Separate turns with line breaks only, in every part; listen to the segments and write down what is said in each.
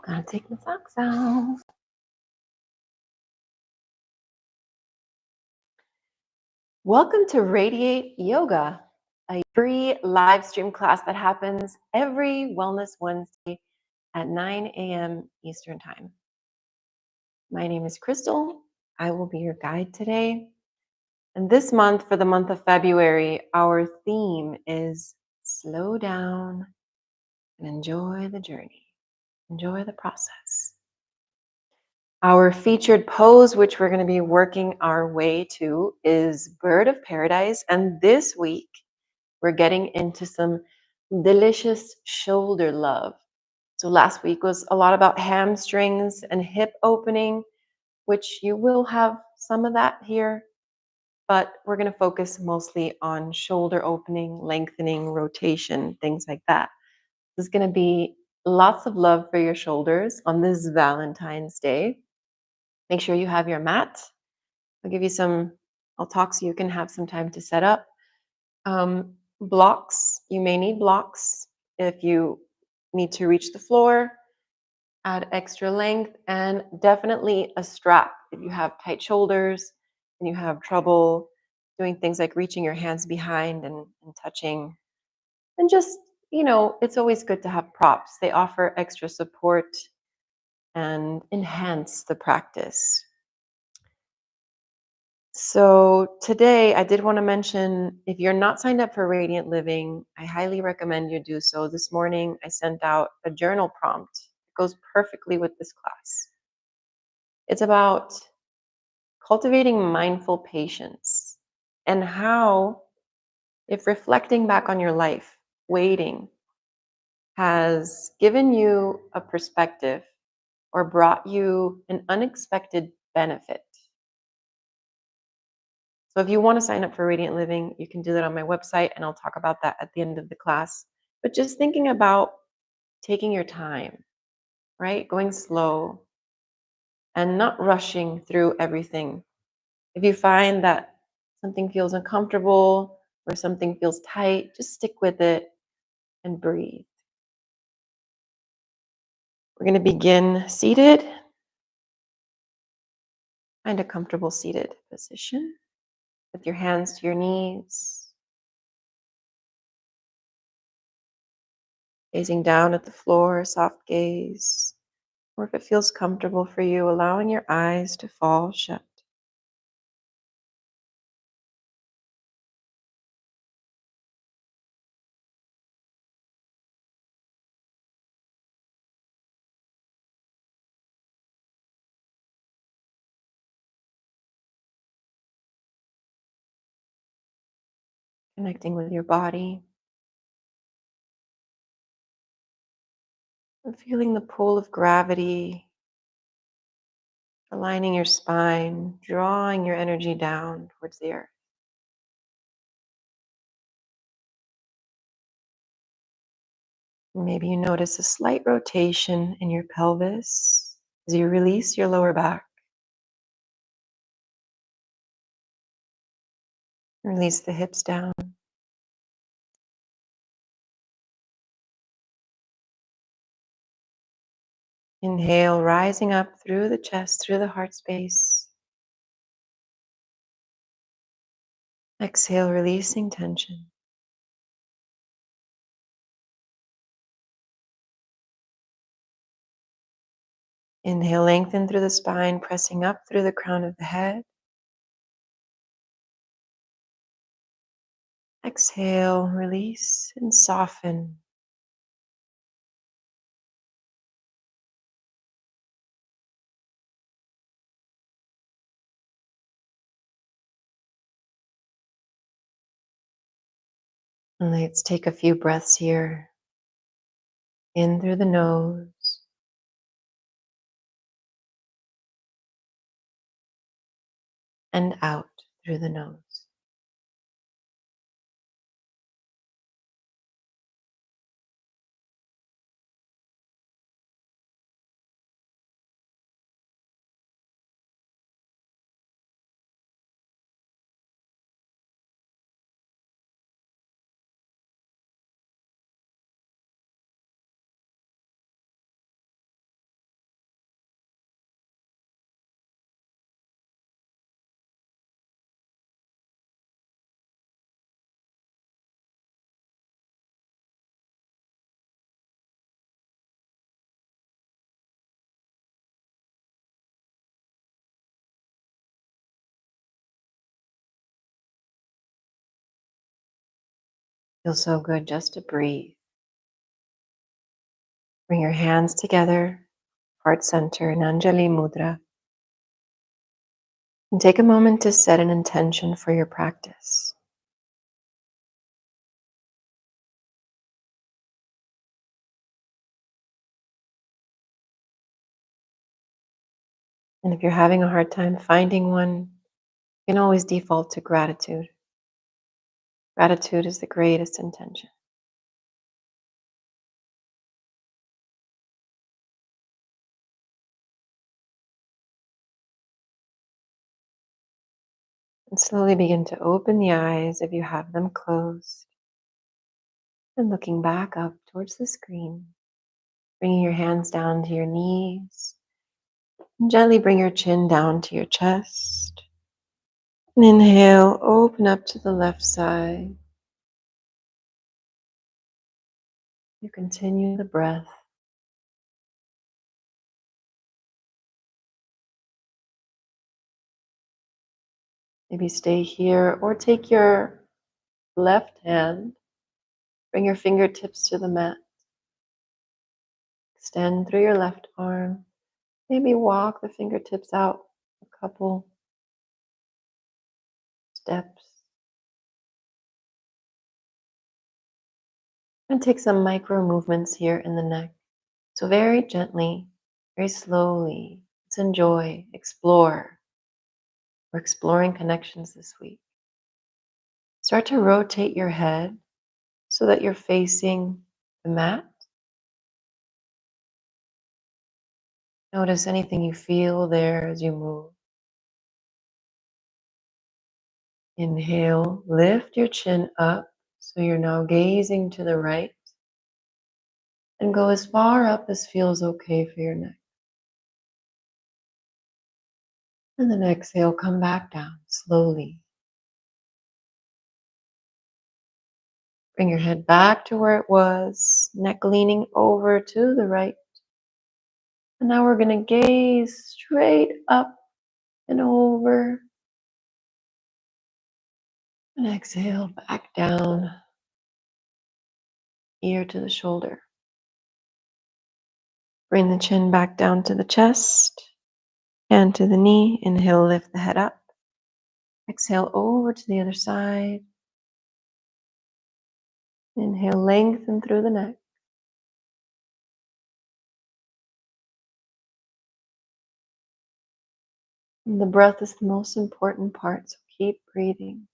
Gotta take my socks off. Welcome to Radiate Yoga, a free live stream class that happens every Wellness Wednesday at 9 a.m. Eastern Time. My name is Crystal. I will be your guide today. And this month, for the month of February, our theme is slow down and enjoy the journey. Enjoy the process. Our featured pose, which we're going to be working our way to, is Bird of Paradise. And this week, we're getting into some delicious shoulder love. So last week was a lot about hamstrings and hip opening, which you will have some of that here. But we're going to focus mostly on shoulder opening, lengthening, rotation, things like that. There's going to be lots of love for your shoulders on this Valentine's Day. Make sure you have your mat. I'll talk so you can have some time to set up. Blocks, you may need blocks if you need to reach the floor, add extra length, and definitely a strap if you have tight shoulders and you have trouble doing things like reaching your hands behind and touching. And just, it's always good to have props. They offer extra support and enhance the practice. So today I did want to mention, if you're not signed up for Radiant Living, I highly recommend you do so. This morning I sent out a journal prompt. It goes perfectly with this class. It's about cultivating mindful patience and how, if reflecting back on your life, waiting has given you a perspective or brought you an unexpected benefit. So if you want to sign up for Radiant Living, you can do that on my website, and I'll talk about that at the end of the class. But just thinking about taking your time, right? Going slow and not rushing through everything. If you find that something feels uncomfortable or something feels tight, just stick with it and breathe. We're going to begin seated. Find a comfortable seated position with your hands to your knees. Gazing down at the floor, soft gaze, or if it feels comfortable for you, allowing your eyes to fall shut. Connecting with your body. And feeling the pull of gravity, aligning your spine, drawing your energy down towards the earth. Maybe you notice a slight rotation in your pelvis as you release your lower back. Release the hips down. Inhale, rising up through the chest, through the heart space. Exhale, releasing tension. Inhale, lengthen through the spine, pressing up through the crown of the head. Exhale, release and soften. And let's take a few breaths here. In through the nose. And out through the nose. Feels so good just to breathe. Bring your hands together, heart center in Anjali Mudra. And take a moment to set an intention for your practice. And if you're having a hard time finding one, you can always default to gratitude. Gratitude is the greatest intention. And slowly begin to open the eyes if you have them closed. And looking back up towards the screen, bringing your hands down to your knees. And gently bring your chin down to your chest. And inhale, open up to the left side. You continue the breath. Maybe stay here or take your left hand, bring your fingertips to the mat. Extend through your left arm. Maybe walk the fingertips out a couple steps. And take some micro movements here in the neck. So very gently, very slowly, let's enjoy, explore. We're exploring connections this week. Start to rotate your head so that you're facing the mat. Notice anything you feel there as you move. Inhale, lift your chin up so you're now gazing to the right. And go as far up as feels okay for your neck. And then exhale, come back down slowly. Bring your head back to where it was, neck leaning over to the right. And now we're going to gaze straight up and over. And exhale, back down, ear to the shoulder. Bring the chin back down to the chest, hand to the knee. Inhale, lift the head up. Exhale, over to the other side. Inhale, lengthen through the neck. And the breath is the most important part, so keep breathing.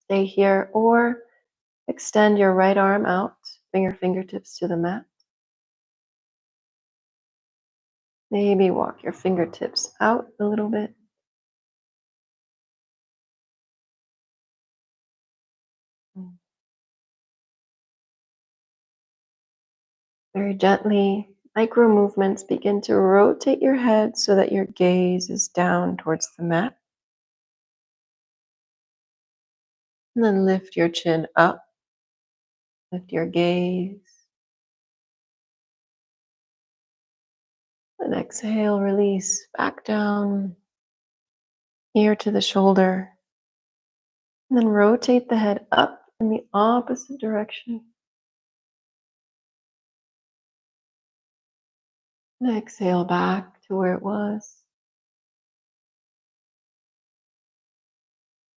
Stay here or extend your right arm out. Bring your fingertips to the mat. Maybe walk your fingertips out a little bit. Very gently, micro movements, begin to rotate your head so that your gaze is down towards the mat. And then lift your chin up, lift your gaze. And exhale, release back down, ear to the shoulder. And then rotate the head up in the opposite direction. And exhale back to where it was.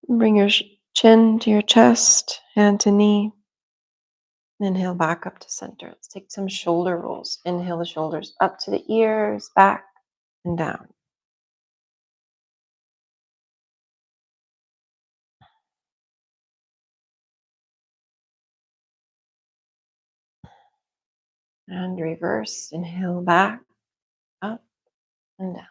Bring your chin to your chest, hand to knee. Inhale back up to center. Let's take some shoulder rolls. Inhale the shoulders up to the ears, back and down. And reverse. Inhale back, up and down.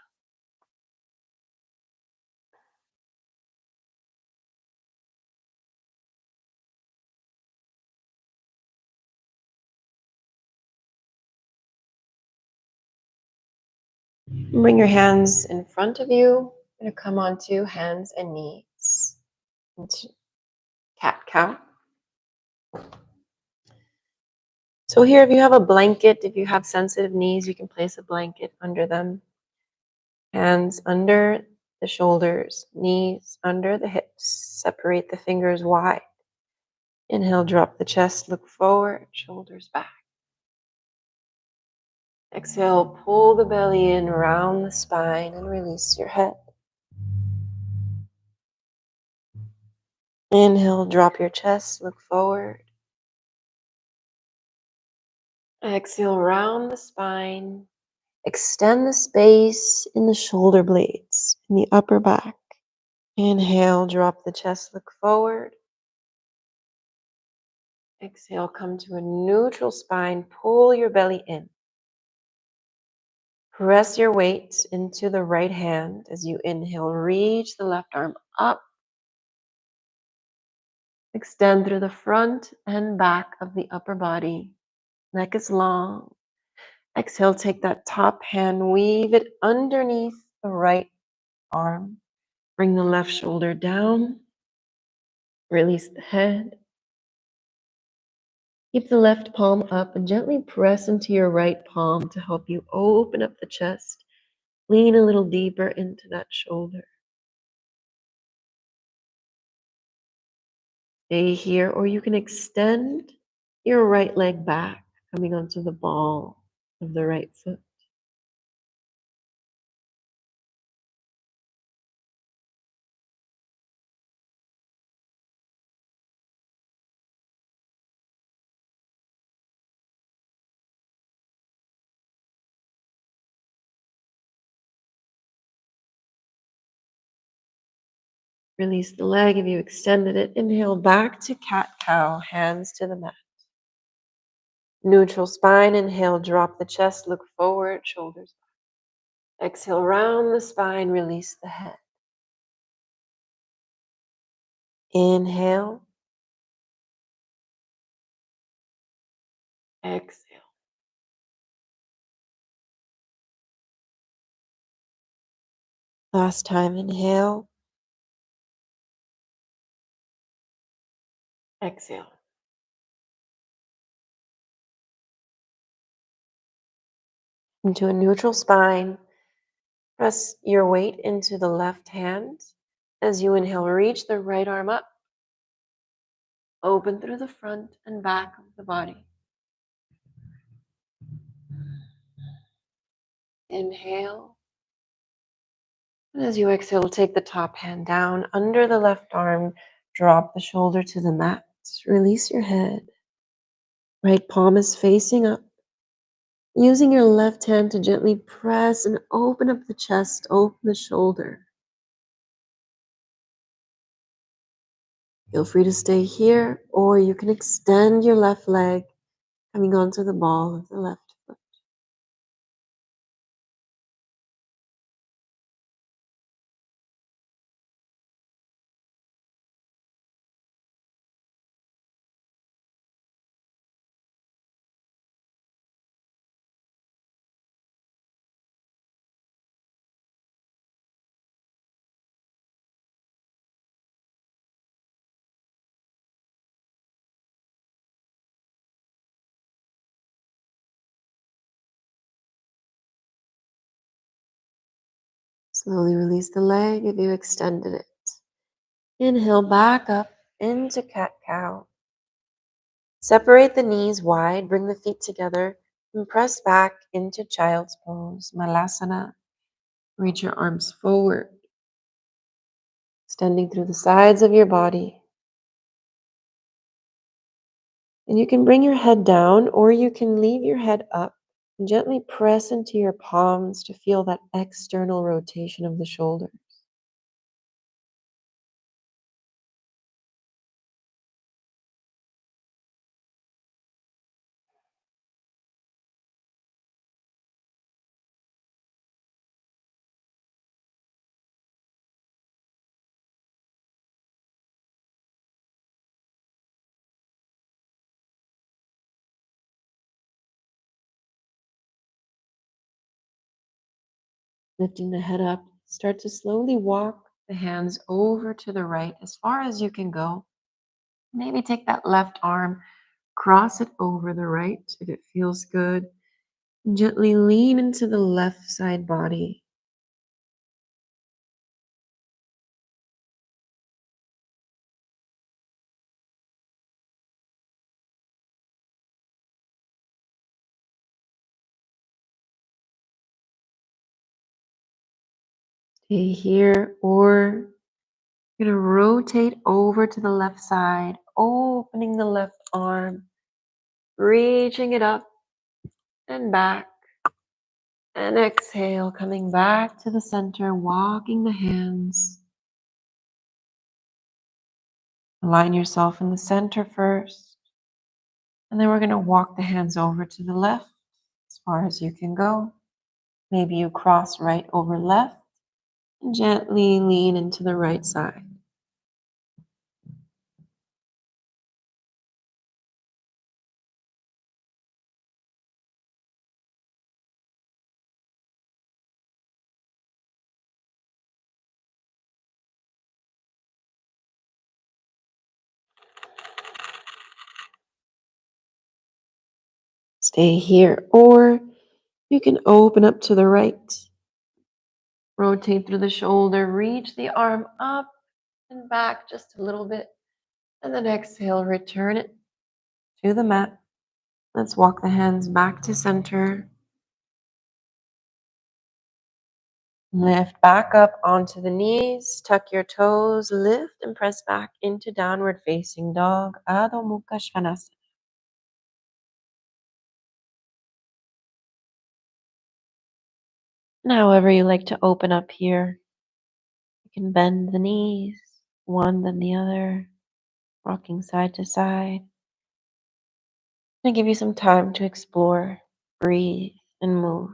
Bring your hands in front of you. You're going to come onto hands and knees. Into cat cow. So here, if you have a blanket, if you have sensitive knees, you can place a blanket under them. Hands under the shoulders, knees under the hips. Separate the fingers wide. Inhale, drop the chest, look forward, shoulders back. Exhale, pull the belly in, round the spine, and release your head. Inhale, drop your chest, look forward. Exhale, round the spine. Extend the space in the shoulder blades, in the upper back. Inhale, drop the chest, look forward. Exhale, come to a neutral spine, pull your belly in. Press your weight into the right hand as you inhale, reach the left arm up. Extend through the front and back of the upper body. Neck is long. Exhale, take that top hand, weave it underneath the right arm. Bring the left shoulder down. Release the head. Keep the left palm up and gently press into your right palm to help you open up the chest. Lean a little deeper into that shoulder. Stay here, or you can extend your right leg back, coming onto the ball of the right foot. Release the leg if you extended it. Inhale back to cat-cow, hands to the mat. Neutral spine, inhale, drop the chest, look forward, shoulders back. Exhale, round the spine, release the head. Inhale. Exhale. Last time, inhale. Exhale. Into a neutral spine. Press your weight into the left hand. As you inhale, reach the right arm up. Open through the front and back of the body. Inhale. And as you exhale, take the top hand down under the left arm. Drop the shoulder to the mat. Release your head. Right palm is facing up. Using your left hand to gently press and open up the chest, open the shoulder. Feel free to stay here, or you can extend your left leg, coming onto the ball of the left foot. Slowly release the leg if you extended it. Inhale back up into cat-cow. Separate the knees wide, bring the feet together, and press back into child's pose, malasana. Reach your arms forward, extending through the sides of your body. And you can bring your head down, or you can leave your head up and gently press into your palms to feel that external rotation of the shoulders. Lifting the head up, start to slowly walk the hands over to the right as far as you can go. Maybe take that left arm, cross it over the right if it feels good. And gently lean into the left side body. Stay here, or you're going to rotate over to the left side, opening the left arm, reaching it up and back. And exhale, coming back to the center, walking the hands. Align yourself in the center first. And then we're going to walk the hands over to the left as far as you can go. Maybe you cross right over left and gently lean into the right side. Stay here, or you can open up to the right. Rotate through the shoulder, reach the arm up and back just a little bit. And then exhale, return it to the mat. Let's walk the hands back to center. Lift back up onto the knees, tuck your toes, lift and press back into downward facing dog, Adho Mukha Svanasana. And however you like to open up here, you can bend the knees, one then the other, rocking side to side. And give you some time to explore, breathe, and move.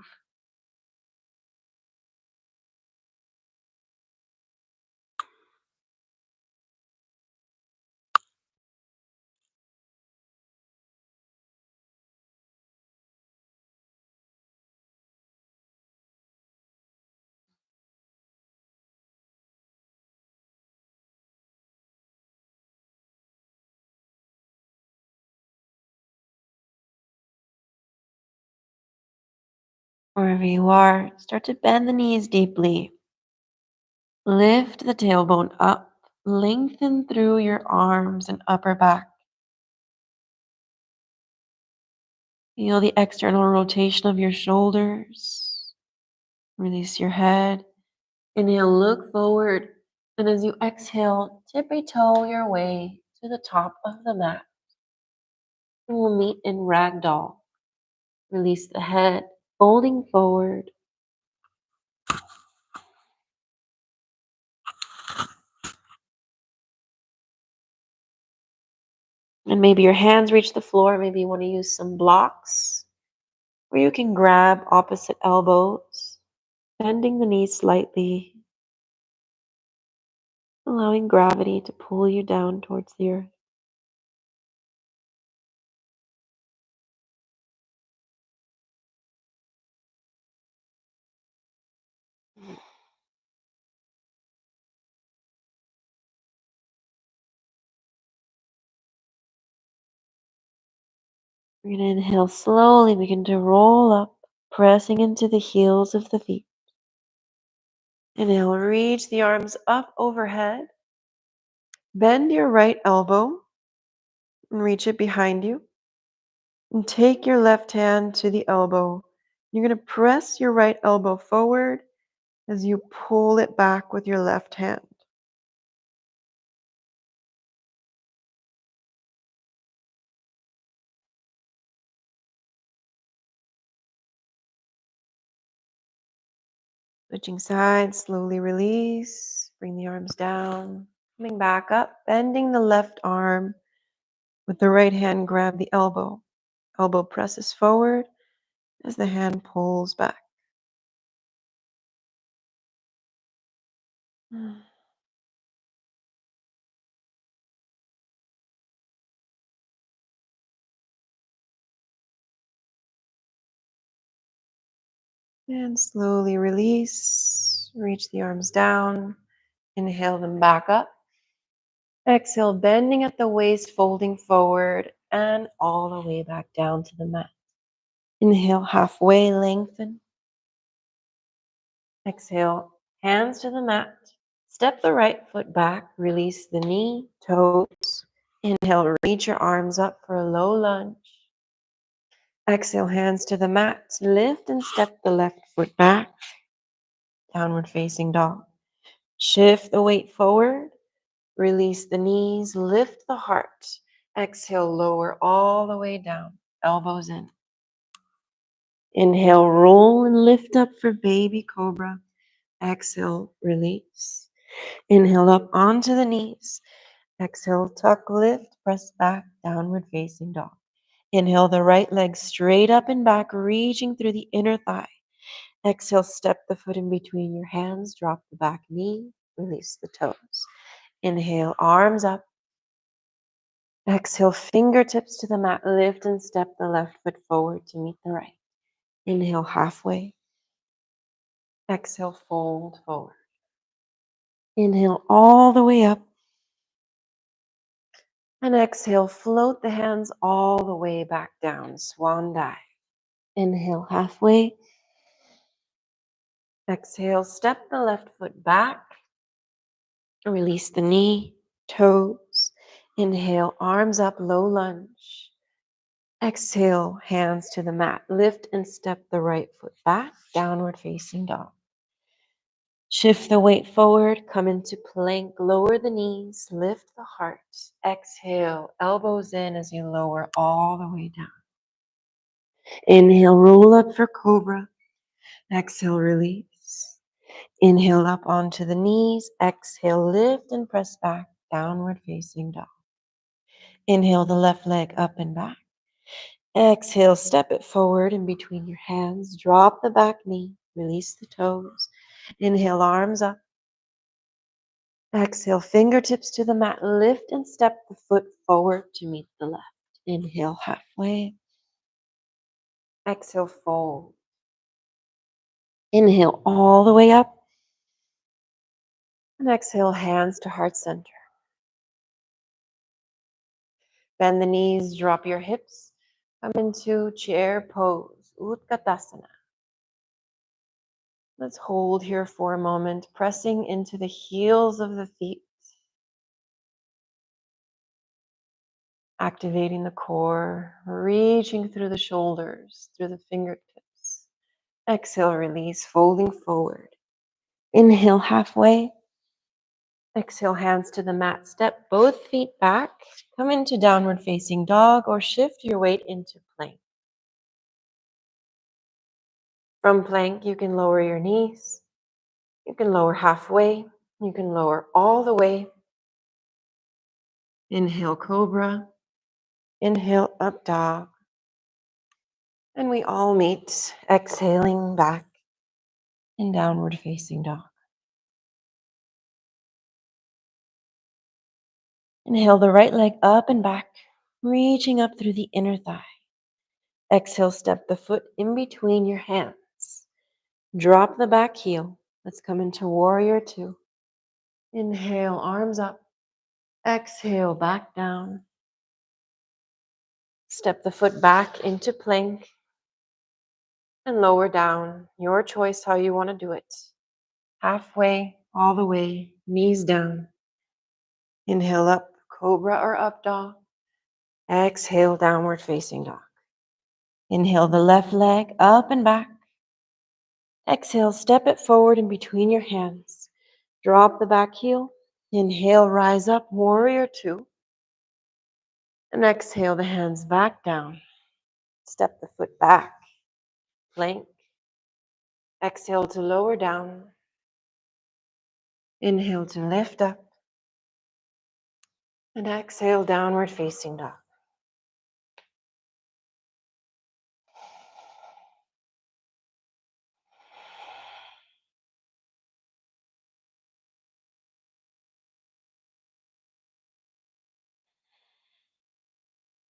Wherever you are, start to bend the knees deeply. Lift the tailbone up, lengthen through your arms and upper back. Feel the external rotation of your shoulders. Release your head. Inhale, look forward. And as you exhale, tippy toe your way to the top of the mat. And we'll meet in ragdoll. Release the head, folding forward. And maybe your hands reach the floor. Maybe you want to use some blocks. Or you can grab opposite elbows, bending the knees slightly, allowing gravity to pull you down towards the earth. We're going to inhale slowly, begin to roll up, pressing into the heels of the feet. Inhale, reach the arms up overhead. Bend your right elbow and reach it behind you. And take your left hand to the elbow. You're going to press your right elbow forward as you pull it back with your left hand. Switching sides, slowly release. Bring the arms down. Coming back up, bending the left arm. With the right hand, grab the elbow. Elbow presses forward as the hand pulls back. And slowly release. Reach the arms down. Inhale them back up. Exhale, bending at the waist, folding forward, and all the way back down to the mat. Inhale, halfway lengthen. Exhale, hands to the mat. Step the right foot back, release the knee, toes. Inhale, reach your arms up for a low lunge. Exhale, hands to the mat. Lift and step the left foot back. Downward facing dog. Shift the weight forward. Release the knees. Lift the heart. Exhale, lower all the way down. Elbows in. Inhale, roll and lift up for baby cobra. Exhale, release. Inhale up onto the knees. Exhale, tuck, lift, press back, downward facing dog. Inhale the right leg straight up and back, reaching through the inner thigh. Exhale, step the foot in between your hands, drop the back knee, release the toes. Inhale, arms up. Exhale, fingertips to the mat, lift and step the left foot forward to meet the right. Inhale, halfway. Exhale, fold forward. Inhale all the way up. And exhale, float the hands all the way back down, swan dive. Inhale, halfway. Exhale, step the left foot back. Release the knee, toes. Inhale, arms up, low lunge. Exhale, hands to the mat. Lift and step the right foot back, downward facing dog. Shift the weight forward, come into plank, lower the knees, lift the heart. Exhale, elbows in as you lower all the way down. Inhale, roll up for cobra. Exhale, release. Inhale up onto the knees. Exhale, lift and press back, downward facing dog. Inhale the left leg up and back. Exhale, step it forward in between your hands. Drop the back knee, release the toes. Inhale, arms up. Exhale, fingertips to the mat. Lift and step the foot forward to meet the left. Inhale, halfway. Exhale, fold. Inhale all the way up. And exhale, hands to heart center. Bend the knees, drop your hips. Come into chair pose, Utkatasana. Let's hold here for a moment, pressing into the heels of the feet, activating the core, reaching through the shoulders, through the fingertips. Exhale, release, folding forward. Inhale, halfway. Exhale, hands to the mat. Step both feet back. Come into downward facing dog or shift your weight into plank. From plank, you can lower your knees. You can lower halfway. You can lower all the way. Inhale, cobra. Inhale, up dog. And we all meet, exhaling back in downward facing dog. Inhale the right leg up and back, reaching up through the inner thigh. Exhale, step the foot in between your hands. Drop the back heel. Let's come into warrior two. Inhale, arms up. Exhale, back down. Step the foot back into plank and lower down. Your choice how you want to do it. Halfway, all the way, knees down. Inhale up, cobra or up dog. Exhale, downward facing dog. Inhale the left leg up and back. Exhale, step it forward in between your hands. Drop the back heel. Inhale, rise up, warrior two. And exhale, the hands back down. Step the foot back. Plank. Exhale to lower down. Inhale to lift up. And exhale, downward facing dog.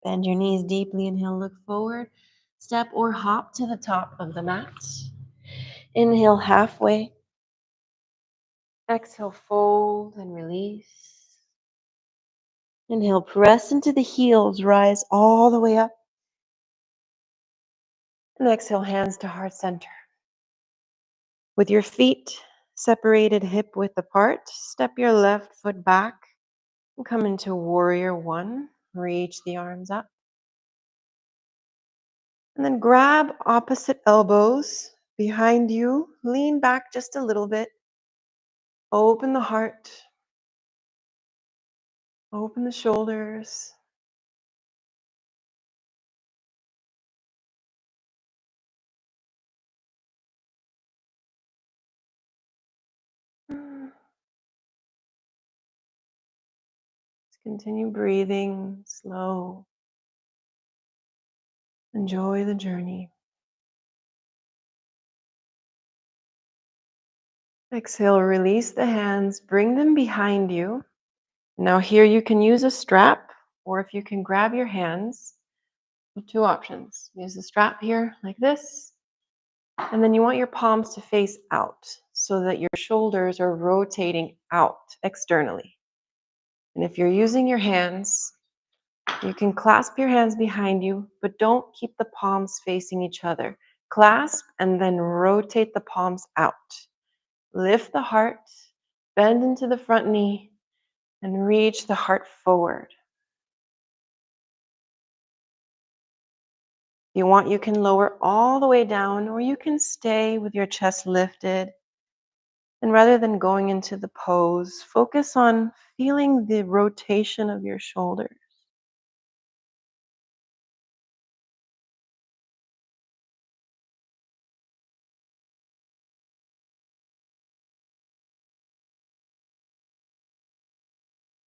Bend your knees deeply. Inhale, look forward. Step or hop to the top of the mat. Inhale, halfway. Exhale, fold and release. Inhale, press into the heels, rise all the way up. And exhale, hands to heart center. With your feet separated hip width apart, step your left foot back and come into warrior one. Reach the arms up. And then grab opposite elbows behind you. Lean back just a little bit. Open the heart. Open the shoulders. Just continue breathing slow. Enjoy the journey. Exhale, release the hands, bring them behind you. Now here you can use a strap, or if you can grab your hands, two options. Use the strap here like this, and then you want your palms to face out so that your shoulders are rotating out externally. And if you're using your hands, you can clasp your hands behind you, but don't keep the palms facing each other. Clasp and then rotate the palms out. Lift the heart, bend into the front knee, and reach the heart forward. If you want, you can lower all the way down, or you can stay with your chest lifted. And rather than going into the pose, focus on feeling the rotation of your shoulders.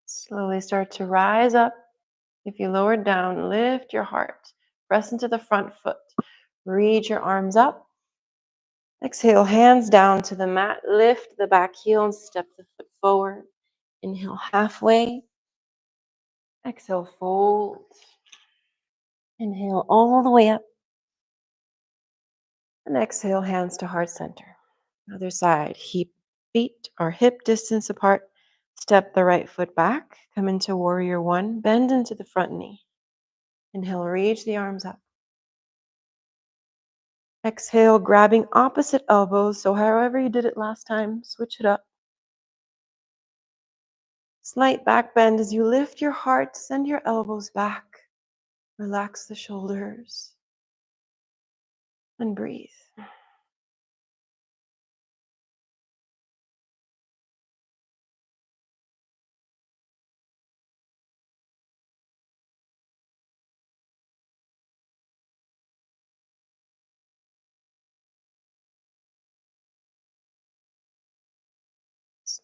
Slowly start to rise up. If you lower down, lift your heart. Press into the front foot. Reach your arms up. Exhale, hands down to the mat. Lift the back heel and step the foot forward. Inhale halfway. Exhale, fold. Inhale all the way up. And exhale, hands to heart center. Other side, feet are hip distance apart. Step the right foot back. Come into warrior one. Bend into the front knee. Inhale, reach the arms up. Exhale, grabbing opposite elbows. So however you did it last time, switch it up. Slight back bend as you lift your heart, send your elbows back. Relax the shoulders and breathe.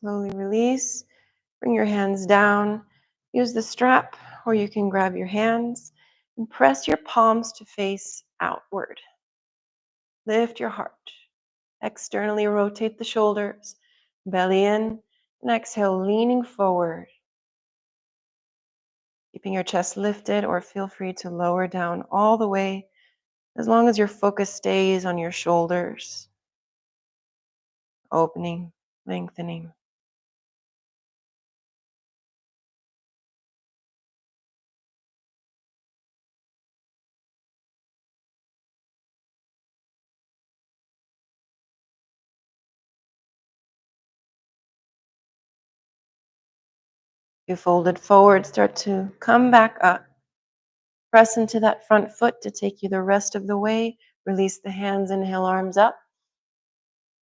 Slowly release. Bring your hands down. Use the strap, or you can grab your hands and press your palms to face outward. Lift your heart. Externally rotate the shoulders. Belly in. And exhale, leaning forward. Keeping your chest lifted, or feel free to lower down all the way as long as your focus stays on your shoulders. Opening, lengthening. You folded forward, start to come back up. Press into that front foot to take you the rest of the way. Release the hands, inhale, arms up.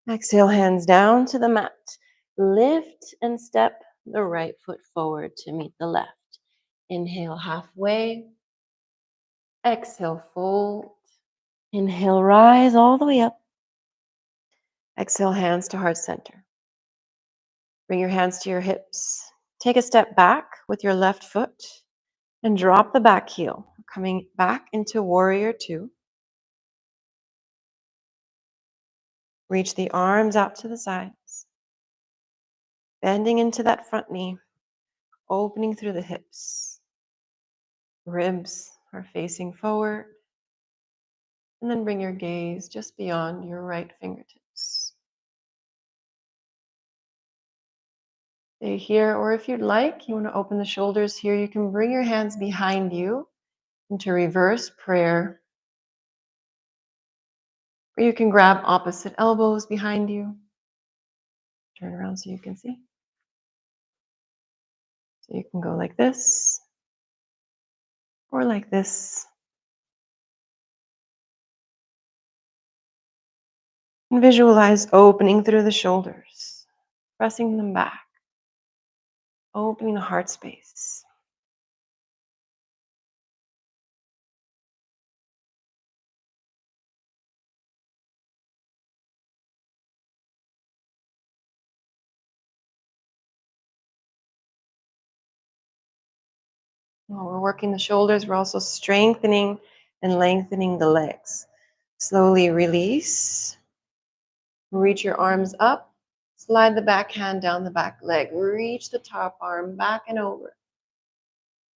Exhale, hands down to the mat. Lift and step the right foot forward to meet the left. Inhale, halfway. Exhale, fold. Inhale, rise all the way up. Exhale, hands to heart center. Bring your hands to your hips. Take a step back with your left foot and drop the back heel. Coming back into warrior two. Reach the arms out to the sides. Bending into that front knee. Opening through the hips. Ribs are facing forward. And then bring your gaze just beyond your right fingertips. Stay here, or if you'd like, you want to open the shoulders here, you can bring your hands behind you into reverse prayer. Or you can grab opposite elbows behind you. Turn around so you can see. So you can go like this, or like this. And visualize opening through the shoulders. pressing them back, opening the heart space. While we're working the shoulders, we're also strengthening and lengthening the legs. Slowly release. Reach your arms up. Slide the back hand down the back leg. Reach the top arm back and over.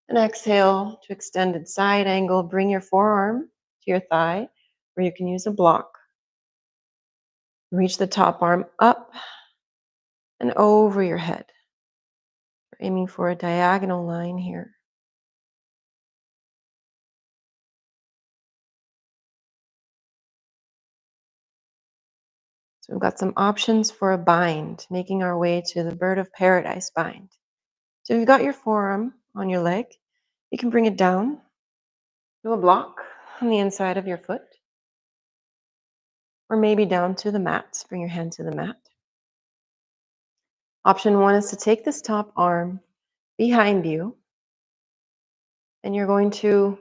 And exhale to extended side angle. Bring your forearm to your thigh, or you can use a block. Reach the top arm up and over your head. We're aiming for a diagonal line here. So we've got some options for a bind, making our way to the bird of paradise bind. So if you've got your forearm on your leg, you can bring it down to a block on the inside of your foot, or maybe down to the mat. Bring your hand to the mat. Option one is to take this top arm behind you, and you're going to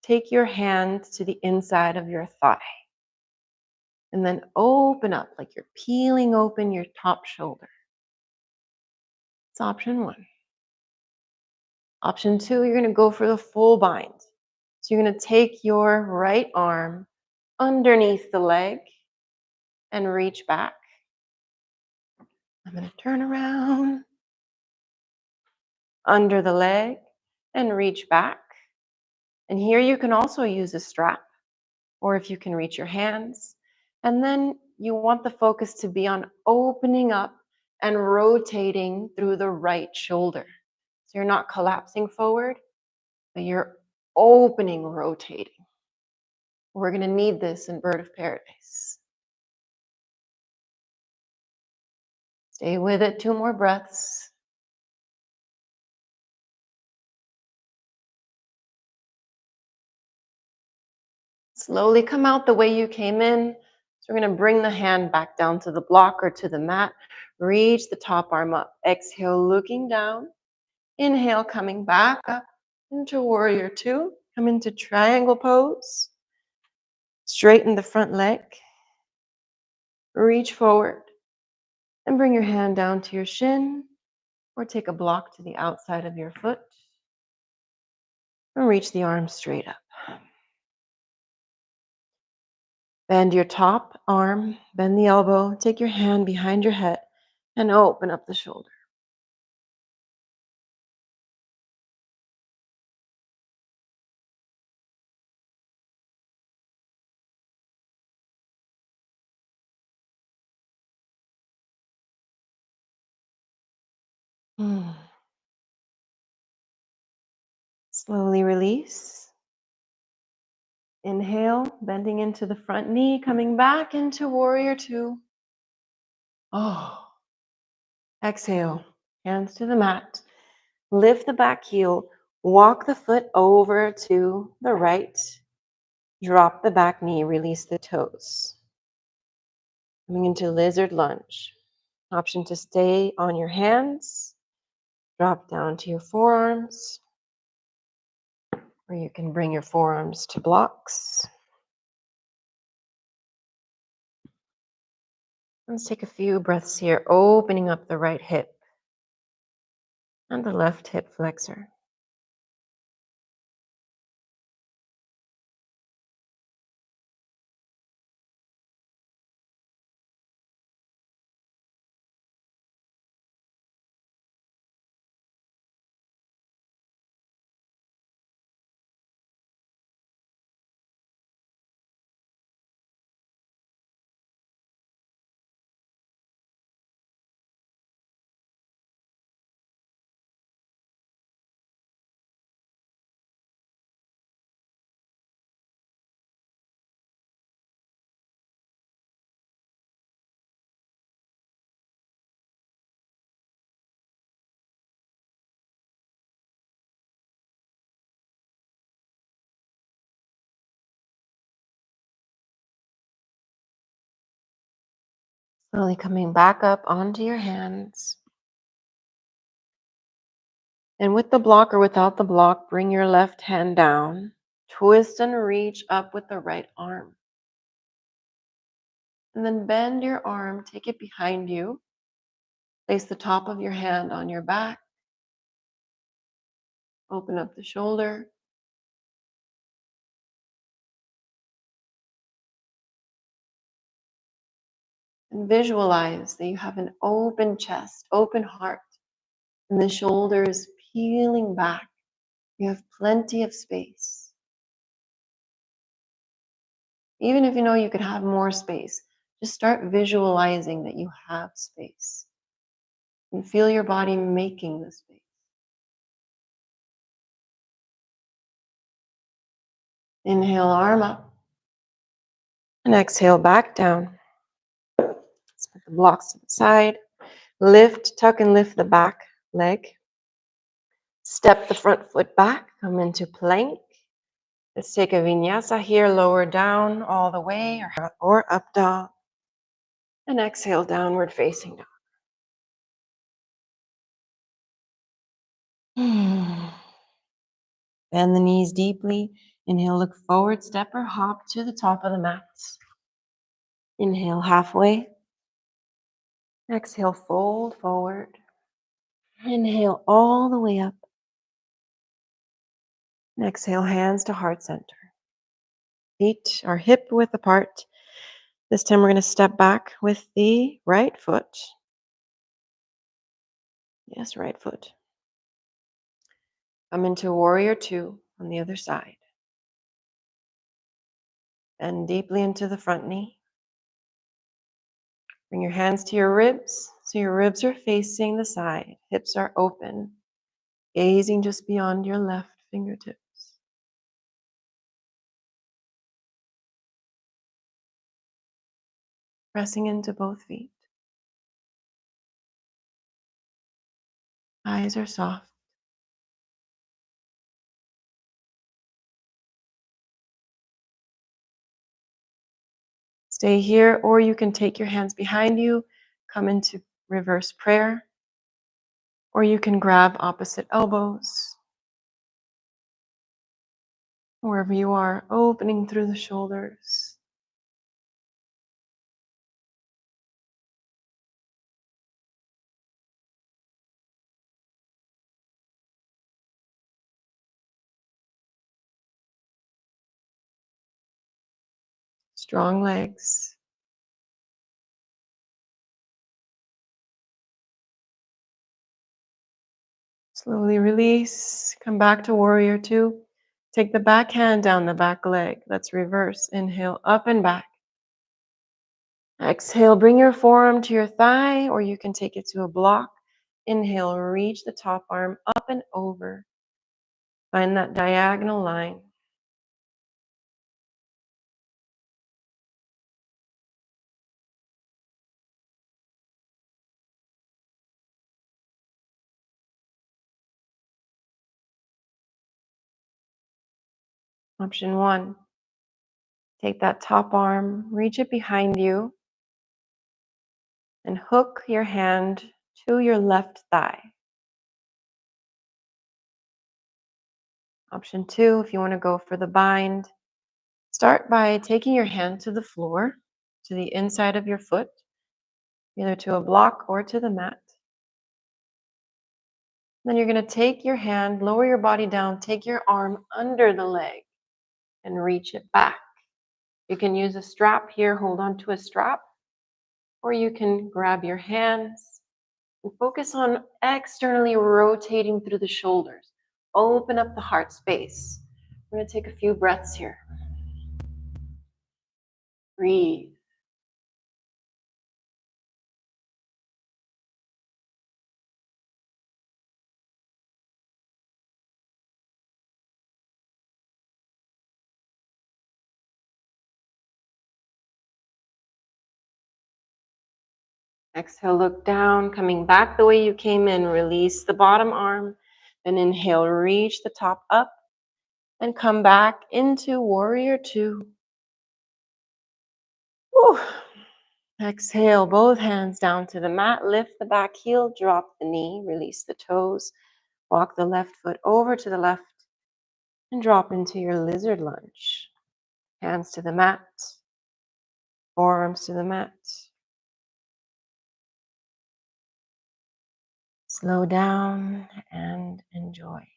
take your hand to the inside of your thigh, and then open up like you're peeling open your top shoulder. It's option one. Option two, you're going to go for the full bind. So you're going to take your right arm underneath the leg and reach back. I'm going to turn around under the leg and reach back. And here you can also use a strap, or if you can reach your hands. And then you want the focus to be on opening up and rotating through the right shoulder. So you're not collapsing forward, but you're opening, rotating. We're going to need this in Bird of Paradise. Stay with it, 2 more breaths. Slowly come out the way you came in. So we're going to bring the hand back down to the block or to the mat. Reach the top arm up. Exhale, looking down. Inhale, coming back up into warrior two. Come into triangle pose. Straighten the front leg. Reach forward. And bring your hand down to your shin. Or take a block to the outside of your foot. And reach the arms straight up. Bend your top arm, bend the elbow, take your hand behind your head, and open up the shoulder. Slowly release. Inhale, bending into the front knee, coming back into warrior two. Exhale, hands to the mat. Lift the back heel, walk the foot over to the right. Drop the back knee, release the toes. Coming into lizard lunge. Option to stay on your hands. Drop down to your forearms. Or you can bring your forearms to blocks. Let's take a few breaths here, opening up the right hip and the left hip flexor. Slowly coming back up onto your hands. And with the block or without the block, bring your left hand down. Twist and reach up with the right arm. And then bend your arm, take it behind you. Place the top of your hand on your back. Open up the shoulder. And visualize that you have an open chest, open heart, and the shoulders peeling back. You have plenty of space. Even if you know you could have more space, just start visualizing that you have space. And feel your body making the space. Inhale, arm up. And exhale, back down. Let's put the blocks to the side. Lift, tuck and lift the back leg. Step the front foot back, come into plank. Let's take a vinyasa here, lower down all the way or up dog. And exhale, downward facing dog. Bend the knees deeply. Inhale, look forward, step or hop to the top of the mat. Inhale, halfway. Exhale, fold forward. Inhale all the way up. And exhale, hands to heart center. Feet are hip width apart. This time we're going to step back with the right foot. Yes, right foot. Come into warrior two on the other side. Bend deeply into the front knee. Bring your hands to your ribs, so your ribs are facing the side. Hips are open, gazing just beyond your left fingertips. Pressing into both feet. Eyes are soft. Stay here, or you can take your hands behind you, come into reverse prayer, or you can grab opposite elbows. Wherever you are, opening through the shoulders. Strong legs. Slowly release. Come back to warrior two. Take the back hand down the back leg. Let's reverse. Inhale, up and back. Exhale, bring your forearm to your thigh, or you can take it to a block. Inhale, reach the top arm up and over. Find that diagonal line. Option one, take that top arm, reach it behind you, and hook your hand to your left thigh. Option two, if you want to go for the bind, start by taking your hand to the floor, to the inside of your foot, either to a block or to the mat. Then you're going to take your hand, lower your body down, take your arm under the leg and reach it back. You can use a strap here, hold on to a strap, or you can grab your hands and focus on externally rotating through the shoulders. Open up the heart space. We're going to take a few breaths here. Breathe. Exhale, look down, coming back the way you came in. Release the bottom arm. Then inhale, reach the top up and come back into warrior two. Whew. Exhale, both hands down to the mat. Lift the back heel, drop the knee, release the toes. Walk the left foot over to the left and drop into your lizard lunge. Hands to the mat, forearms to the mat. Slow down and enjoy.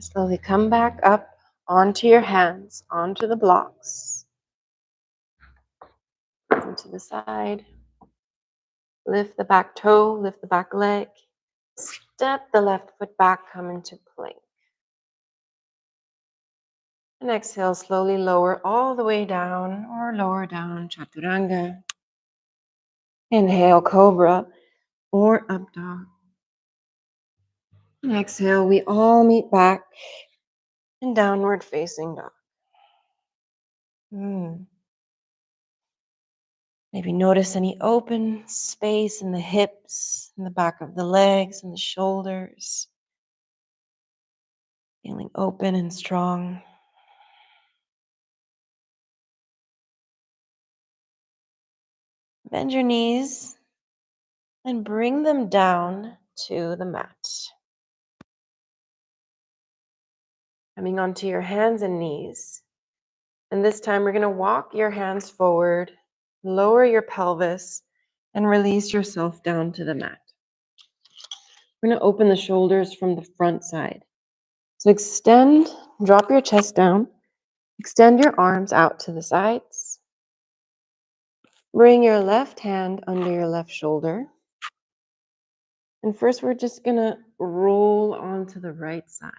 Slowly come back up onto your hands, onto the blocks, onto the side. Lift the back toe, lift the back leg. Step the left foot back, come into plank. And exhale, slowly lower all the way down or lower down, chaturanga. Inhale, cobra or up dog. And exhale, we all meet back in downward facing dog. Maybe notice any open space in the hips, in the back of the legs, and the shoulders. Feeling open and strong. Bend your knees and bring them down to the mat. Coming onto your hands and knees. And this time we're going to walk your hands forward, lower your pelvis, and release yourself down to the mat. We're going to open the shoulders from the front side. So extend, drop your chest down, extend your arms out to the sides. Bring your left hand under your left shoulder. And first we're just going to roll onto the right side.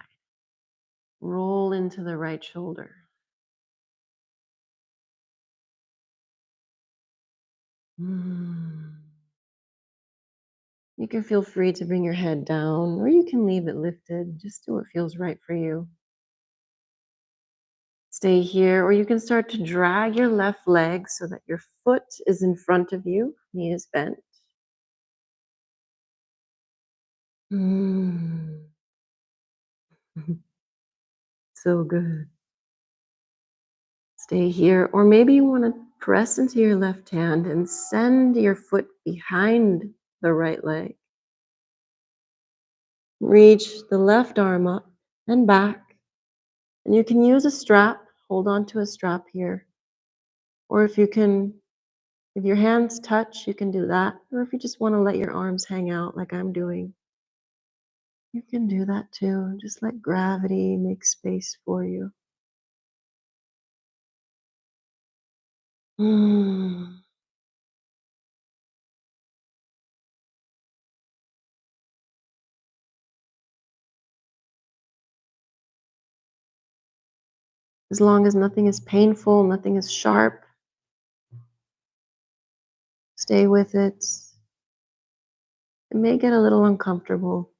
Roll into the right shoulder. You can feel free to bring your head down, or you can leave it lifted. Just do what feels right for you. Stay here, or you can start to drag your left leg so that your foot is in front of you, knee is bent. So good. Stay here, or maybe you want to press into your left hand and send your foot behind the right leg. Reach the left arm up and back. And you can use a strap, hold on to a strap here. Or if your hands touch, you can do that. Or if you just want to let your arms hang out like I'm doing, you can do that too. Just let gravity make space for you. As long as nothing is painful, nothing is sharp, stay with it. It may get a little uncomfortable.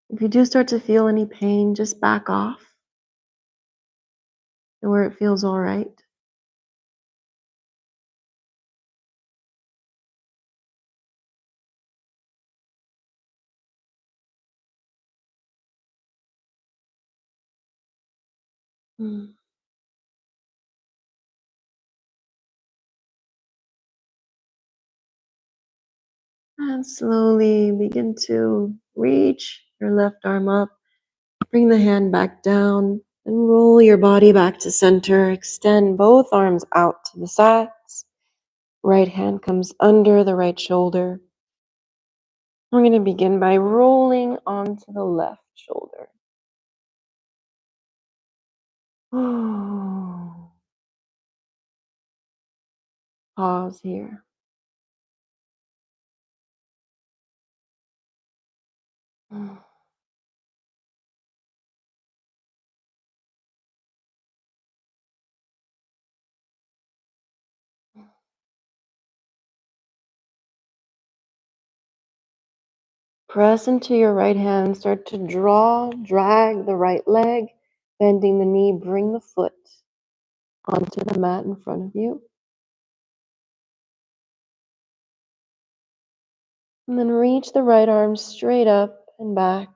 If you do start to feel any pain, just back off to where it feels all right. And slowly begin to reach your left arm up. Bring the hand back down and roll your body back to center. Extend both arms out to the sides. Right hand comes under the right shoulder. We're going to begin by rolling onto the left shoulder. Pause here. Press into your right hand. Start to drag the right leg, bending the knee. Bring the foot onto the mat in front of you. And then reach the right arm straight up and back,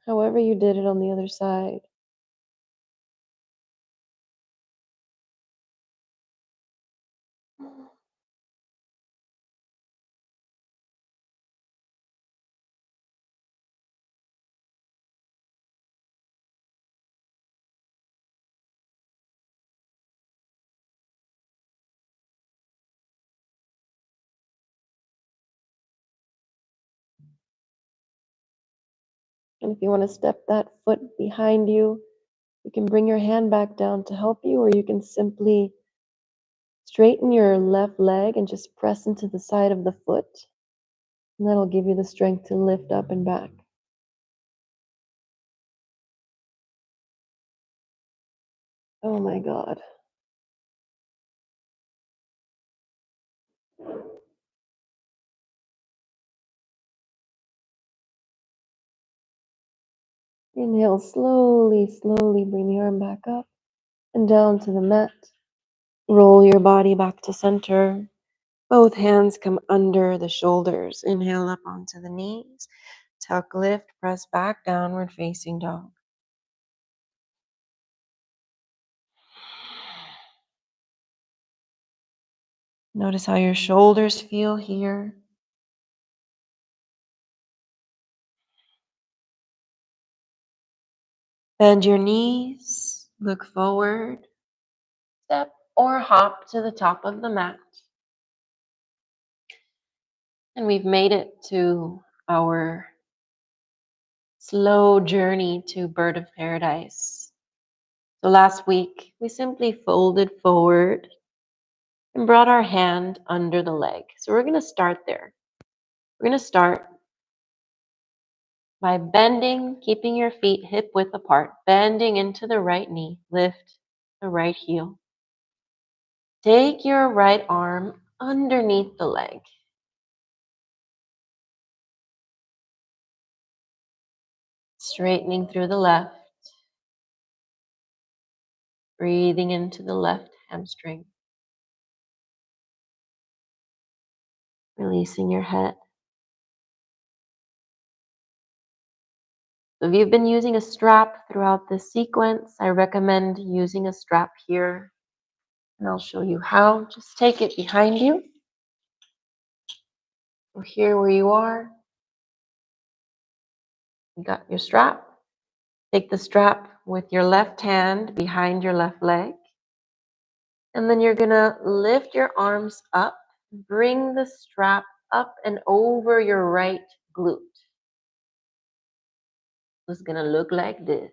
however you did it on the other side. And if you want to step that foot behind you, you can bring your hand back down to help you, or you can simply straighten your left leg and just press into the side of the foot. And that'll give you the strength to lift up and back. Oh my God. Inhale, slowly bring the arm back up and down to the mat. Roll your body back to center. Both hands come under the shoulders. Inhale up onto the knees. Tuck, lift, press back, downward facing dog. Notice how your shoulders feel here. Bend your knees, look forward, step or hop to the top of the mat. And we've made it to our slow journey to bird of paradise. So last week, we simply folded forward and brought our hand under the leg. So we're going to start there. We're going to start by bending, keeping your feet hip width apart, bending into the right knee, lift the right heel. Take your right arm underneath the leg. Straightening through the left, breathing into the left hamstring. Releasing your head. So if you've been using a strap throughout this sequence, I recommend using a strap here. And I'll show you how. Just take it behind you. So here where you are, you got your strap. Take the strap with your left hand behind your left leg. And then you're gonna lift your arms up, bring the strap up and over your right glute. It's gonna look like this.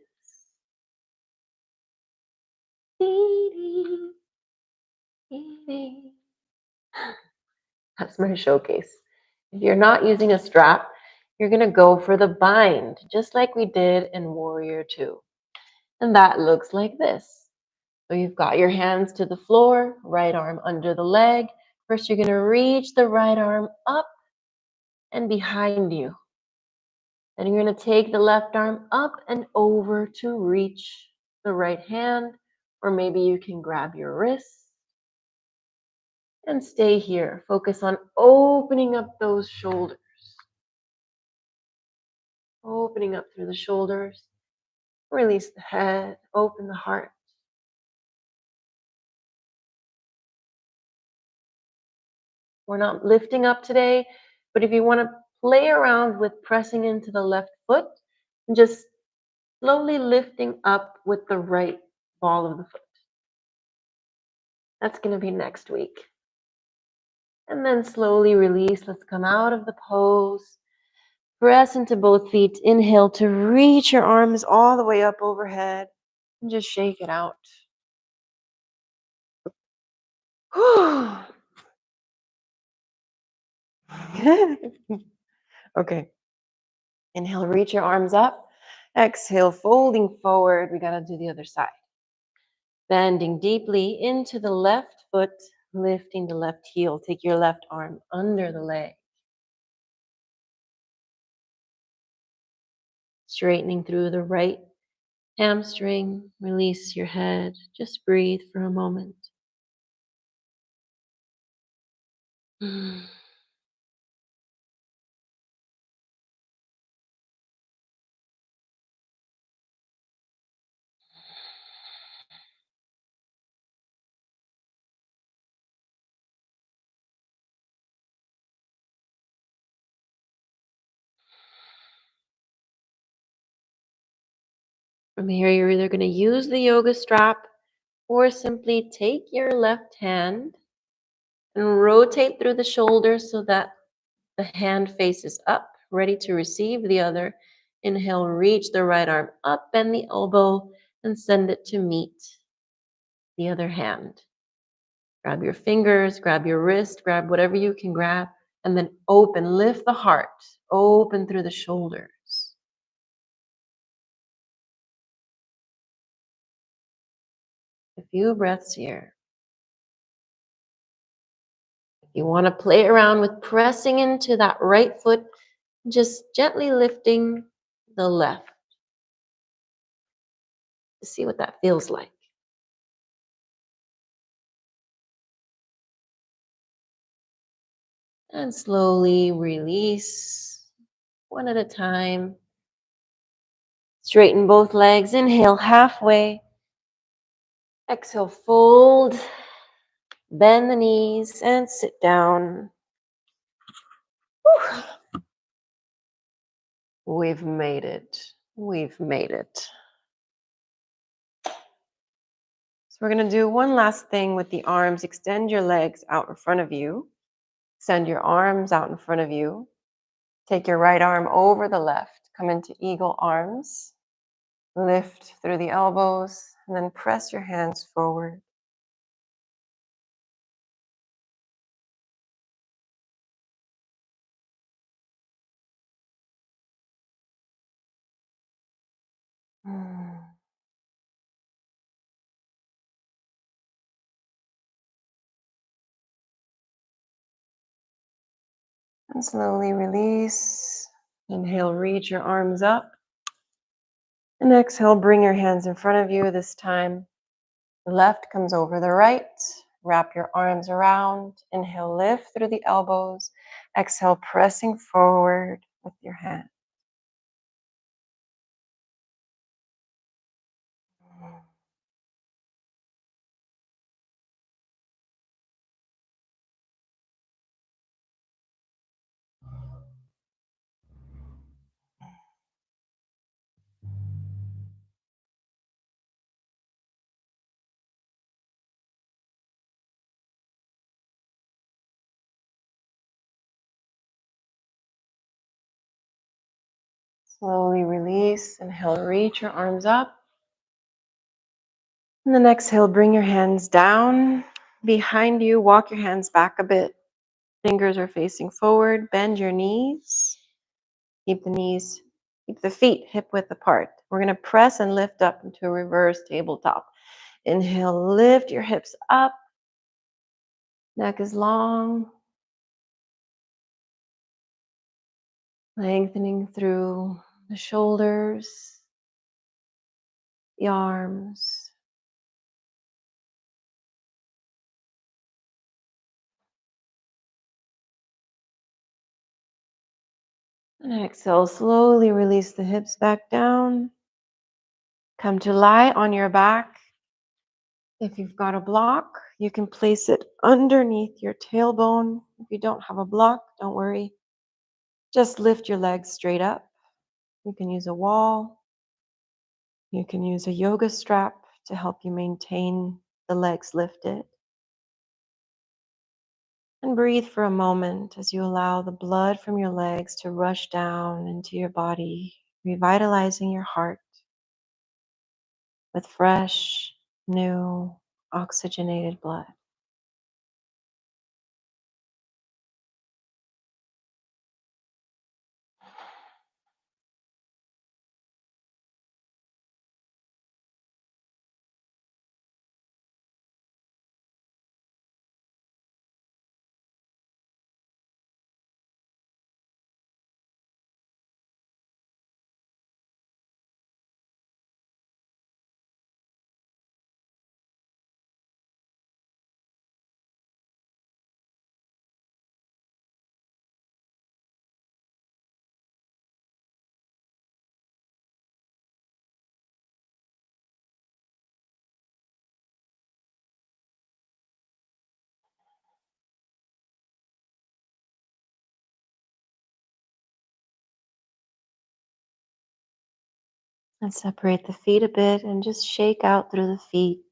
That's my showcase. If you're not using a strap, you're gonna go for the bind, just like we did in Warrior 2. And that looks like this. So you've got your hands to the floor, right arm under the leg. First, you're gonna reach the right arm up and behind you. Then you're gonna take the left arm up and over to reach the right hand, or maybe you can grab your wrist and stay here. Focus on opening up those shoulders. Opening up through the shoulders. Release the head, open the heart. We're not lifting up today, but if you want to play around with pressing into the left foot and just slowly lifting up with the right ball of the foot. That's going to be next week. And then slowly release. Let's come out of the pose. Press into both feet. Inhale to reach your arms all the way up overhead. And just shake it out. Okay. Inhale, reach your arms up. Exhale, folding forward. We got to do the other side. Bending deeply into the left foot, lifting the left heel. Take your left arm under the leg. Straightening through the right hamstring. Release your head. Just breathe for a moment. From here, you're either going to use the yoga strap or simply take your left hand and rotate through the shoulders so that the hand faces up, ready to receive the other. Inhale, reach the right arm up, bend the elbow, and send it to meet the other hand. Grab your fingers, grab your wrist, grab whatever you can grab, and then open, lift the heart, open through the shoulders. A few breaths here. You want to play around with pressing into that right foot, just gently lifting the left to see what that feels like. And slowly release one at a time. Straighten both legs. Inhale halfway. Exhale, fold. Bend the knees and sit down. Whew. We've made it. We've made it. So we're going to do one last thing with the arms. Extend your legs out in front of you. Extend your arms out in front of you. Take your right arm over the left. Come into eagle arms. Lift through the elbows and then press your hands forward. And slowly release. Inhale, reach your arms up. And exhale, bring your hands in front of you. This time, the left comes over the right. Wrap your arms around. Inhale, lift through the elbows. Exhale, pressing forward with your hand. Slowly release. Inhale, reach your arms up. And then exhale, bring your hands down behind you. Walk your hands back a bit. Fingers are facing forward. Bend your knees. Keep the feet hip width apart. We're going to press and lift up into a reverse tabletop. Inhale, lift your hips up. Neck is long. Lengthening through the shoulders, the arms. And exhale, slowly release the hips back down. Come to lie on your back. If you've got a block, you can place it underneath your tailbone. If you don't have a block, don't worry. Just lift your legs straight up. You can use a wall. You can use a yoga strap to help you maintain the legs lifted. And breathe for a moment as you allow the blood from your legs to rush down into your body, revitalizing your heart with fresh, new, oxygenated blood. And separate the feet a bit and just shake out through the feet.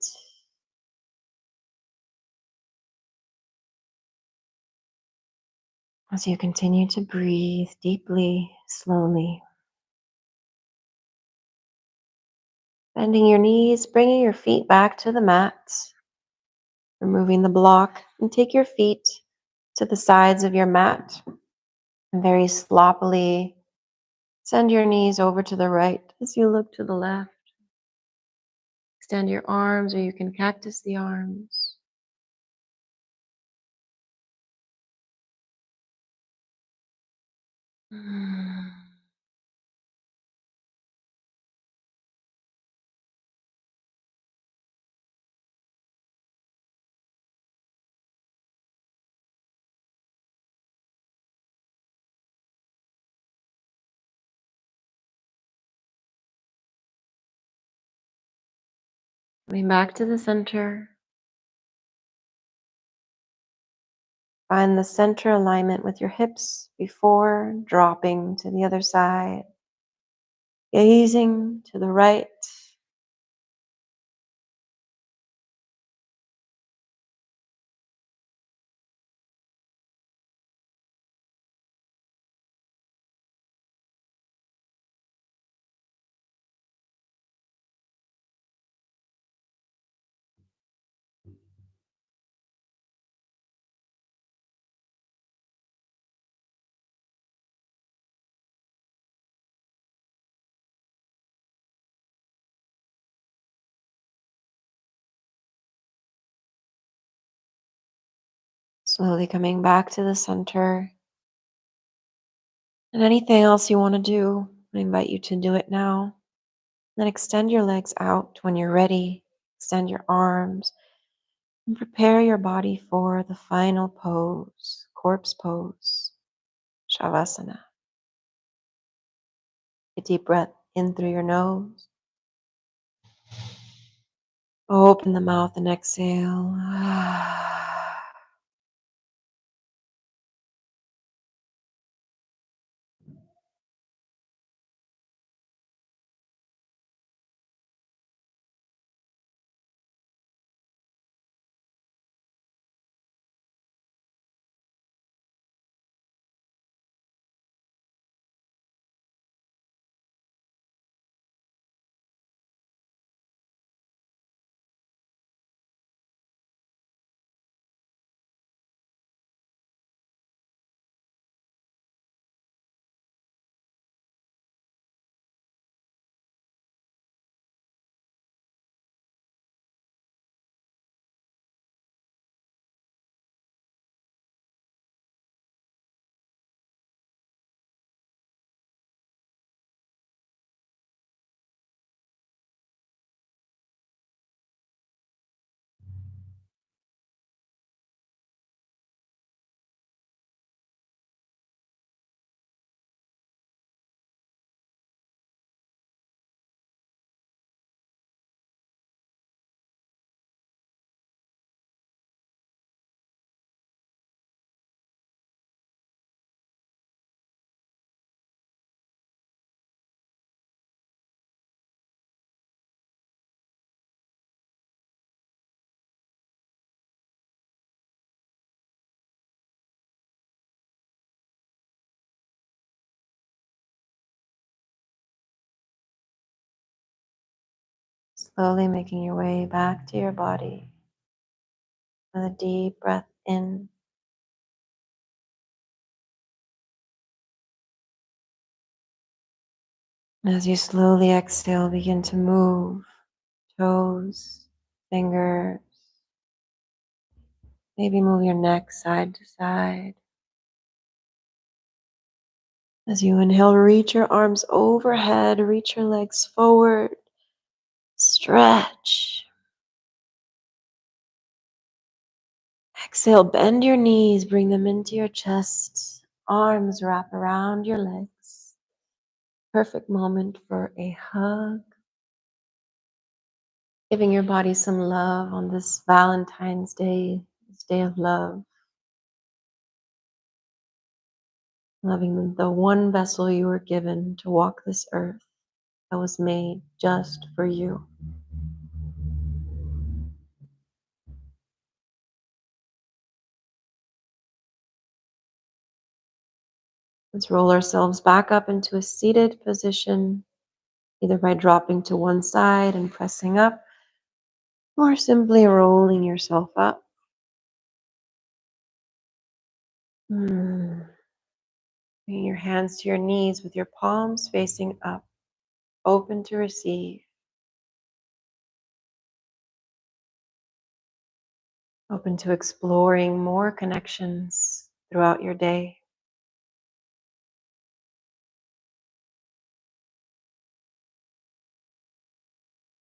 As you continue to breathe deeply, slowly. Bending your knees, bringing your feet back to the mat. Removing the block, and take your feet to the sides of your mat. And very sloppily send your knees over to the right as you look to the left. Extend your arms, or you can cactus the arms. Coming back to the center. Find the center alignment with your hips before dropping to the other side. Gazing to the right. Slowly coming back to the center. And anything else you want to do, I invite you to do it now. Then extend your legs out when you're ready. Extend your arms and prepare your body for the final pose, corpse pose, Shavasana. A deep breath in through your nose. Open the mouth and exhale. Slowly making your way back to your body with a deep breath in. As you slowly exhale, begin to move toes, fingers, maybe move your neck side to side. As you inhale, reach your arms overhead, reach your legs forward, stretch. Exhale, bend your knees, bring them into your chest, arms wrap around your legs. Perfect moment for a hug. Giving your body some love on this Valentine's Day, this day of love. Loving the one vessel you were given to walk this earth that was made just for you. Let's roll ourselves back up into a seated position, either by dropping to one side and pressing up, or simply rolling yourself up. Bring your hands to your knees with your palms facing up, open to receive, open to exploring more connections throughout your day.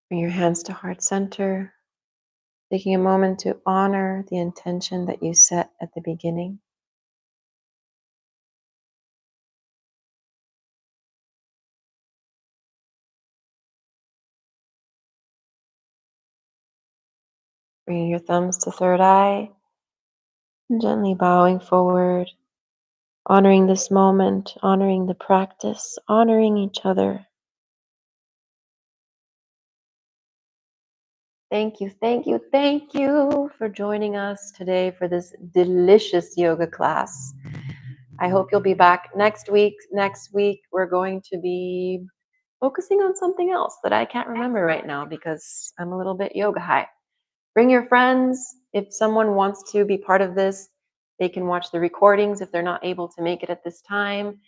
Bring your hands to heart center, taking a moment to honor the intention that you set at the beginning. Bringing your thumbs to third eye, and gently bowing forward, honoring this moment, honoring the practice, honoring each other. Thank you, thank you, thank you for joining us today for this delicious yoga class. I hope you'll be back next week. Next week, we're going to be focusing on something else that I can't remember right now because I'm a little bit yoga high. Bring your friends. If someone wants to be part of this, they can watch the recordings if they're not able to make it at this time.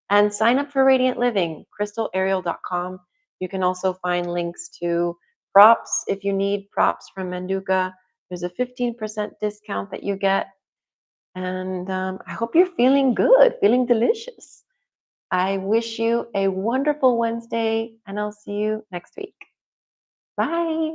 And sign up for Radiant Living, crystalariel.com. You can also find links to props. If you need props from 𝒁𝒂𝒂, there's a 15% discount that you get. And I hope you're feeling good, feeling delicious. I wish you a wonderful Wednesday, and I'll see you next week. Bye.